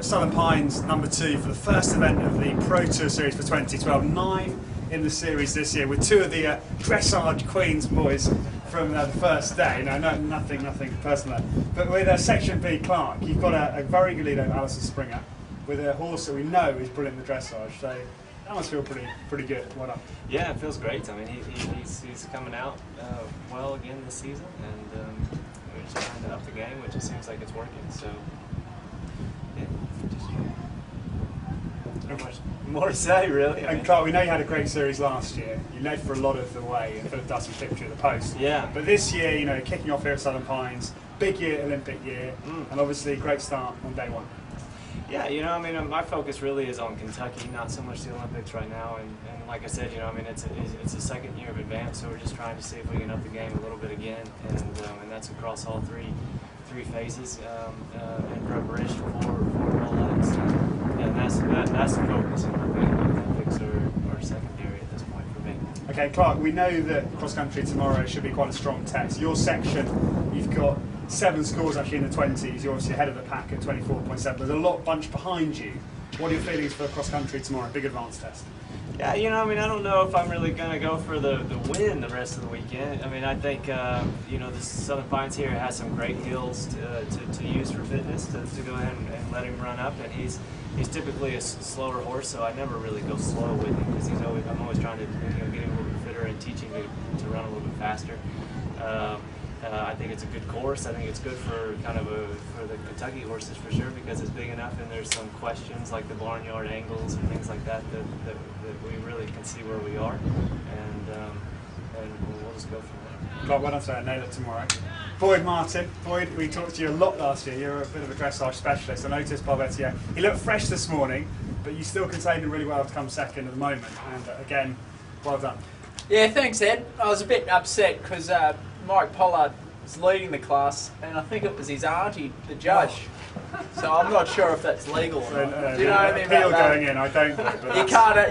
Southern Pines #2 for the first event of the Pro Tour Series for 2012. 9 in the series this year, with 2 of the dressage Queens boys from the first day. No, nothing personal, but with Section B Clark, you've got a very good leader, Allison Springer, with a horse that we know is brilliant in the dressage. So that must feel pretty good. Well done. Yeah, it feels great. I mean, he's coming out well again this season, and we're just trying to up the game, which it seems like it's working. So yeah, just not much more to say really. And Clark, we know you had a great series last year. You led for a lot of the way and put a dusty picture at the post. Yeah. But this year, you know, kicking off here at Southern Pines, big year, Olympic year, and obviously great start on day one. Yeah, you know, I mean, my focus really is on Kentucky, not so much the Olympics right now. And like I said, you know, I mean, it's a second year of advance, so we're just trying to see if we can up the game a little bit again, and that's across all three phases in preparation for POLLARD. And that's the focus. And I think Olympics are secondary at this point for me. Okay, Clark, we know that cross country tomorrow should be quite a strong test. Your section, you've got 7 scores actually in the 20s. You're obviously ahead of the pack at 24.7. There's a lot bunch behind you. What are your feelings for cross country tomorrow? Big advance test. Yeah, you know, I mean, I don't know if I'm really going to go for the win the rest of the weekend. I mean, I think, you know, the Southern Pines here has some great hills to use for fitness, to go ahead and let him run up. And he's typically a slower horse, so I never really go slow with him, because I'm always trying to, you know, get him a little bit fitter and teach him to run a little bit faster. I think it's a good course. I think it's good for for the Kentucky horses for sure, because it's big enough, and there's some questions like the barnyard angles and things like that we really can see where we are, and we'll just go from there. Clark, well done, sir. Nail it tomorrow. Boyd Martin. Boyd, we talked to you a lot last year. You're a bit of a dressage specialist. I noticed Palvettier. He looked fresh this morning, but you still contained him really well to come second at the moment. And again, well done. Yeah, thanks, Ed. I was a bit upset because Mike Pollard was leading the class, and I think it was his auntie, the judge. So I'm not sure if that's legal or not. Do you know anything about that? Going in, I don't know. But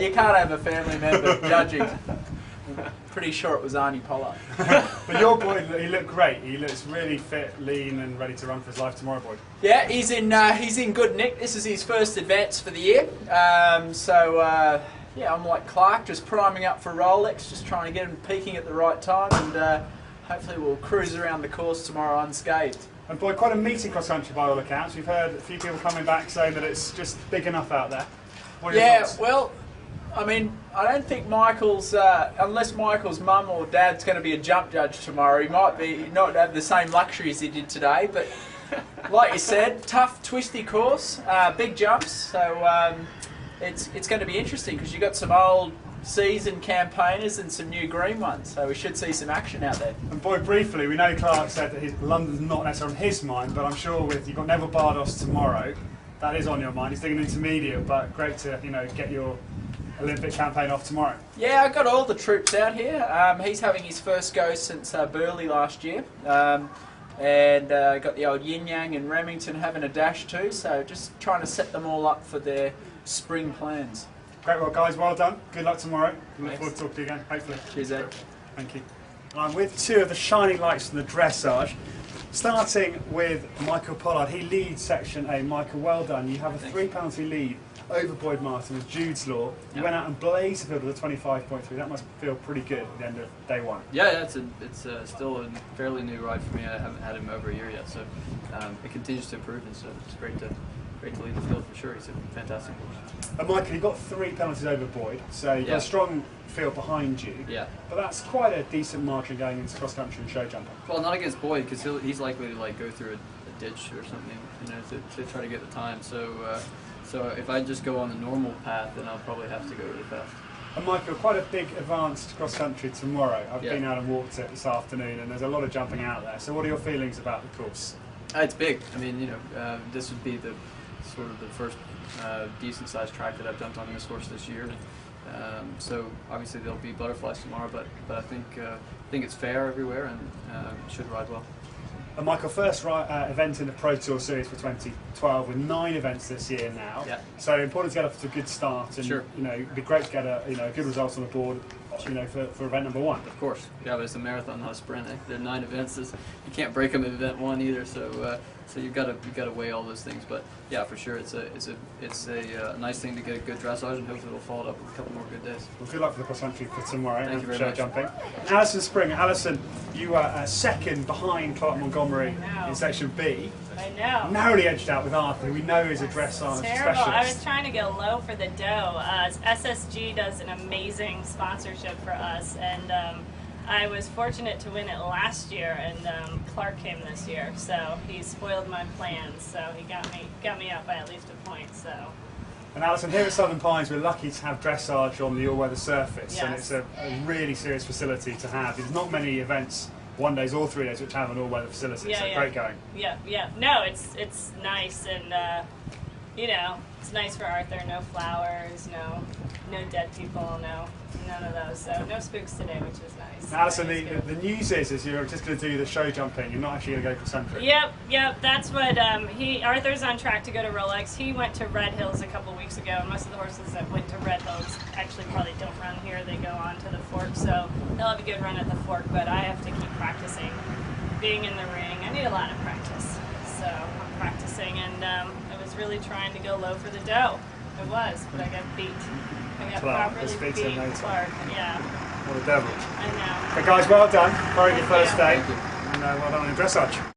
you can't have a family member judging. Pretty sure it was Auntie Pollard. But your Boyd, he looked great. He looks really fit, lean, and ready to run for his life tomorrow, Boyd. Yeah, he's in good nick. This is his first advance for the year. Yeah, I'm like Clark, just priming up for Rolex, just trying to get him peaking at the right time, and hopefully we'll cruise around the course tomorrow unscathed. And Boyd, quite a meaty cross country by all accounts. We've heard a few people coming back saying that it's just big enough out there. What are your thoughts? Well, I mean, I don't think Michael's, unless Michael's mum or dad's going to be a jump judge tomorrow, he might not have the same luxuries he did today. But like you said, tough, twisty course, big jumps. So it's going to be interesting, because you've got some old seasoned campaigners and some new green ones. So we should see some action out there. And Boyd, briefly, we know Clark said that London's not necessarily on his mind, but I'm sure you've got Neville Bardos tomorrow, that is on your mind. He's doing an intermediate, but great to, you know, get your Olympic campaign off tomorrow. Yeah, I got all the troops out here. He's having his first go since Burley last year, and got the old Yin Yang and Remington having a dash too. So just trying to set them all up for their spring plans. Great work, guys. Well done. Good luck tomorrow. Look forward to talking to you again, hopefully. Cheers, Ed. Thank you. And I'm with 2 of the shining lights from the dressage. Starting with Michael Pollard. He leads Section A. Michael, well done. You have a 3 penalty lead over Boyd Martin with Jude's Law. You went out and blazed the field with a 25.3. That must feel pretty good at the end of day one. Yeah, it's still a fairly new ride for me. I haven't had him over a year yet, so it continues to improve, and so it's great to lead the field for sure. He's a fantastic horse. And Michael, you've got 3 penalties over Boyd, so you've got a strong field behind you. Yeah. But that's quite a decent margin going into cross country and show jumping. Well, not against Boyd, because he's likely to go through a ditch or something, you know, to try to get the time. So if I just go on the normal path, then I'll probably have to go really fast. And Michael, quite a big advanced cross country tomorrow. I've been out and walked it this afternoon, and there's a lot of jumping out there. So what are your feelings about the course? It's big. I mean, you know, this would be the first decent sized track that I've jumped on this horse this year. So obviously there'll be butterflies tomorrow, but I think it's fair everywhere, and should ride well. And Michael, first event in the Pro Tour Series for 2012 with 9 events this year now. Yeah. So important to get off to a good start, and sure. You know, it'd be great to get a good result on the board, you know, for event number 1. Of course. Yeah, but it's a marathon, not a sprint. There are 9 events. You can't break them at event 1 either. So So you've got to weigh all those things. But yeah, for sure, it's a nice thing to get a good dressage, and hopefully it'll follow it up with a couple more good days. Well, good luck for the cross country for tomorrow. Thank you very show much. jumping. Allison Spring. Allison, you are second behind Clark Montgomery in section B. I know. Narrowly edged out with Arthur, who we know is a dressage Terrible. specialist. I was trying to go low for the dough. SSG does an amazing sponsorship for us, and I was fortunate to win it last year, and Clark came this year, so he spoiled my plans. So he got me up by at least a point. So. And Alison, here at Southern Pines, we're lucky to have dressage on the all-weather surface, Yes. and it's a really serious facility to have. There's not many events, 1 days or 3 days, which have an all-weather facility. Yeah, so yeah. great going. Yeah. No, it's nice, and you know, it's nice for Arthur. No flowers, no dead people, none of those. So no spooks today, which is nice. Now, Alison, That is the good. news is you're just going to do the show jumping. You're not actually going to go cross country. Yep. That's what Arthur's on track to go to Rolex. He went to Red Hills a couple weeks ago, and most of the horses that went to Red Hills actually probably don't run here. They go on to the Fork, so they'll have a good run at the Fork. But I have to keep practicing, being in the ring. I need a lot of practice, so I'm practicing, and I was really trying to go low for the dough. It was, but I got beat. I got Clark, properly this beats beat him later. Clark. Yeah, What a devil. I know. But guys, well done. Very good Thank first you. day. Thank you. And well done in dressage.